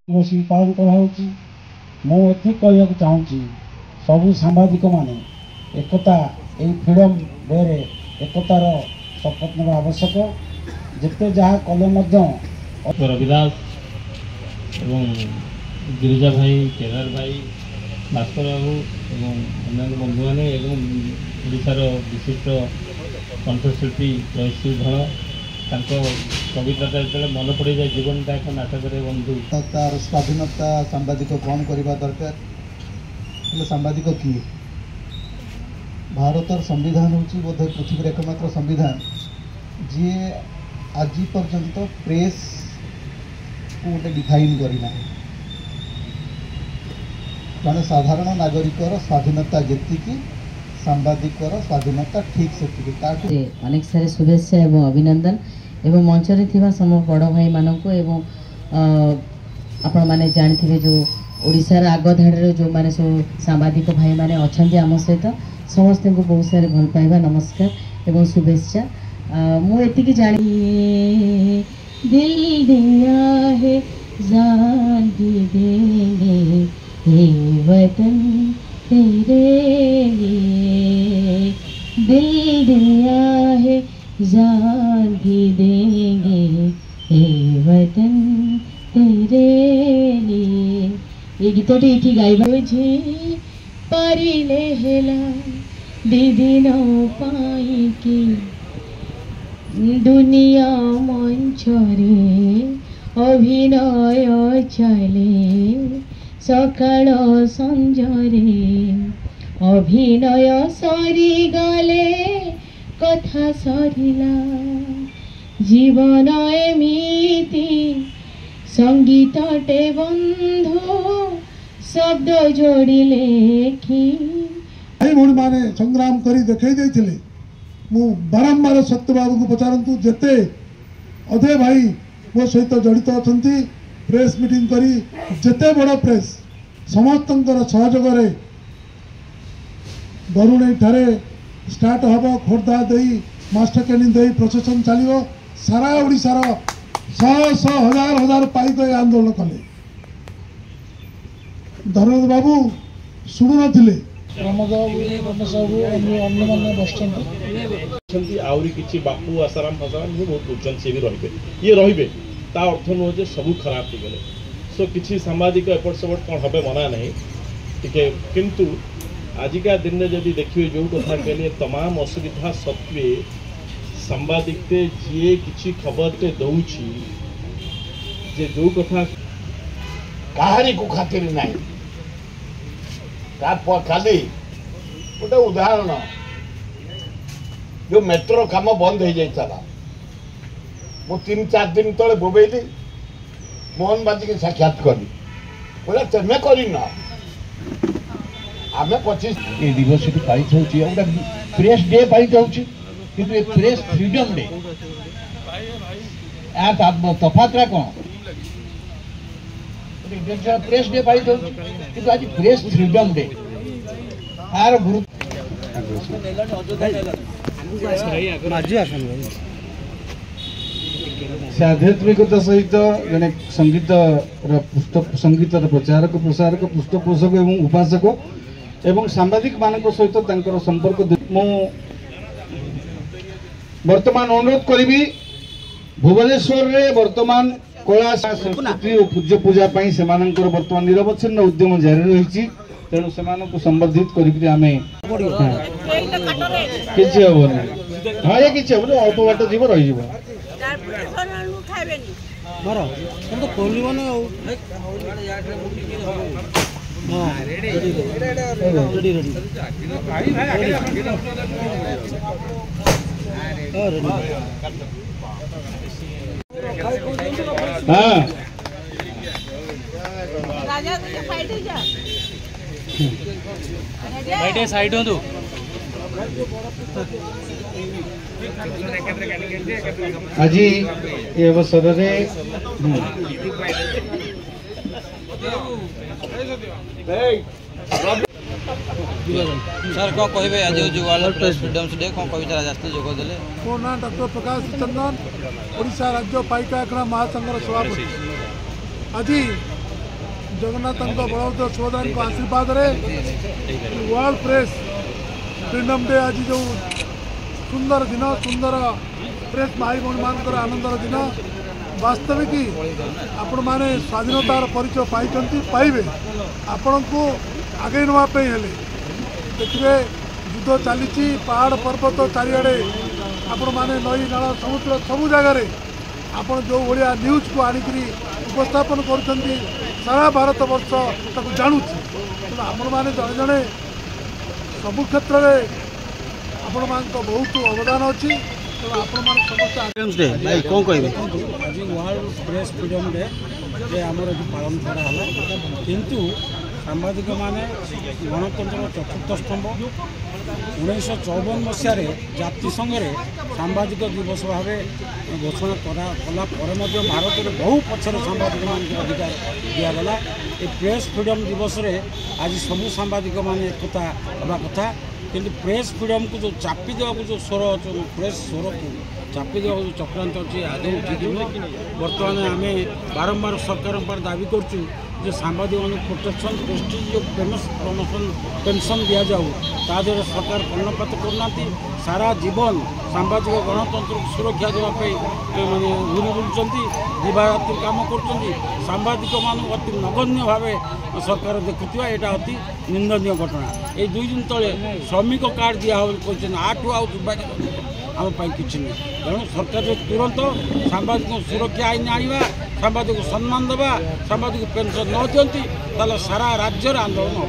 दिवस पालन कराऊँगी। मुझे कहवाक चाहूँगी सबू सांबादिक माने एकता यही फ्रीडम डे रे एकतार शपथ नेवा आवश्यक। जिते जहाँ कले रविदास एवं गिरिजा भाई केदार भाई भास्कर बाबू एवं अन्य बंधु मैंने ओडार विशिष्ट कंठशिल्पी जयश्री धल कविता जो मन पड़ जाए जीवनटा एक नाटक बंधु तार स्वाधीनता सांबादिक कौन करवा दरकार सांबादिक किए भारतर संविधान हूँ बोध पृथ्वी एकमात्र संविधान जी आज पर्यंत प्रेस को गोटे डिफाइन करना जड़े साधारण नागरिकर स्वाधीनता जी सांबादिकर स्वाधीनता ठीक से अनेक सारे शुभेच्छा एवं अभिनंदन एवं मंच में सम बड़ भाई मानक आपण मैंने जानते जो ओडिशार आग धाड़ी जो मैंने सब सांबादिक भाई मैंने अच्छा आम सहित समस्त को बहुत सारे भल पाइबा नमस्कार एवं शुभेच्छा। मुझे जानी दिल दिया है जान भी देंगे ये वतन तेरे लिए दिल दिया है जान भी देंगे ये वतन तेरे लिए। ये गीतटी ये गाइबा पारिले हेला दीदी न पाई की दुनिया मंचरे अभिनय चले सकाळ संजरे अभिनय सरी गले कथा सरिला जीवन एमिति संगीतटे बंधु शब्द जोड़िले कि भाई भौणी माने संग्राम करी देखई देथिले। मु बारंबार सत्य बाबू को पचारंतु जेते अधे भाई मो सहित जड़ित अछंती प्रेस मीटिंग करी जेते बड़ प्रेस समस्तंकर सहयोग रे बरुणई ठारे स्टार्ट हबो खोर्धा देई मास्टर कैनिंग देई प्रोसेसन चलियो सारा ओडिशार शह शह हजार हजार पाइक आंदोलन कले। धर्मेन्द्र बाबू शुणु नथिले प्रमोद बाबू रमेश बाबू अन्य मैंने बस आहरी किसी बापू आसाराम फासाराम भी बहुत बुझन सी भी रे ये रे ता अर्थ नुह जे सब खराब हो गले। सो किसी सामाजिक एपट सेपट कौन हे मना नहीं टे किंतु आजिका दिन में जब देखिए जो कथा कहले तमाम असुविधा सत्वे सांबादिकते जी किसी खबरटे दौची जे जो कथा कहानी को खातिर नहीं खाली गोटे उदाहरण जो मेट्रो काम बंद हो जाता मु 3-4 दिन तले बोबेली मोहन बाजी के साक्षात करी बोला तुम्हें करना आम 25 दिवस पाई गोटे प्रेस डे पाई कि प्रेस फ्रीडम डे तफातरा कौन प्रेस डे पाई कि आज प्रेस फ्रीडम डे यार से आध्यात्मिकता सहित जड़े संगीत संगीत प्रचारक प्रसारक पृष्ठपोषक एवं उपासक एवं सांबादिक मान सहित संपर्क मु वर्तमान अनुरोध करी भुवनेश्वर रे वर्तमान कला संस्कृति और पूज्य पूजा से वर्तमान निरवच्छिन्न उद्यम जारी रही तेणु से संबर्धित करके आम किसी हेन हाँ ये किसी हेन अल्प बाट जीव रही साइड हो तू आज ये अवसर में सर कौन कहे आज जो वर्ल्ड प्रेस फ्रीडम डे कौन कविता राजस्ती जोग देले मो ना डॉक्टर प्रकाश चंदन ओडिशा राज्य पाइका महासंघर सभापति आज जगन्नाथ बलभद्र सुभद्रा आशीर्वाद वर्ल्ड प्रेस फ्रीडम डे आज जो सुंदर दिन सुंदर प्रेस भाई भौणी मान आनंदर दिन वास्तविक आपण मैंने स्वाधीनतार परिचय पाई पाइबे आपण को आगे नापे देखिए युद्ध चली पहाड़ पर्वत चारिड़े आपण मैंने नई नाल समुद्र सबू जगार आपण जो भाया न्यूज को आणिक उपस्थापन कर सारा भारत वर्ष ताको जानूची तेणु आपण मैंने जड़े जड़े सबु क्षेत्र में आपण मान बहुत अवदान अच्छी तेणु आपण मैंने समस्त कौन कहे आज वर्ल्ड प्रेस फ्रीडम डे जे आमर पालन कराला किंतु सांबादिक माने गणतंत्र चतुर्थ स्तंभ 1954 मसीह जातिसंघ सांबादिक दिवस भाव घोषणा कला भारत में बहु पक्षर सांबादिक मान अधिकार दिगला ये प्रेस फ्रीडम दिवस रे आज सबू सांबादिक मान एकता हवा कथा किंतु प्रेस फ्रीडम को जो चापी देवा जो स्वर प्रेस स्वर को चापी देवा जो चक्रांत अच्छे आदौ ठीक बर्तमान आम बारंबार सरकार पर दाबी करूँ जो सांबादिक मान प्रोटेक्शन प्रेस्टिज जो प्रमोशन पेंशन दि जाऊ तादे सरकार कर्णपात करना सारा जीवन सांबादिक गणतंत्र को सुरक्षा देवाई माने घूरी बुलूँ दिवारात्रि काम कर सांबादिक मान अति नगण्य भाव सरकार देखुवा यहाँ अति निंदनीय घटना ये 2 दिन तले श्रमिक कार्ड दिया कहते आठू आउ दुर्भाग्य आम किसी नहीं तेणु सरकार तुरंत सांबादिक सुरक्षा आईन आना सांबादिक सम्मान देवा सांबादिक पेंशन न दिखती सारा राज्य आंदोलन हो।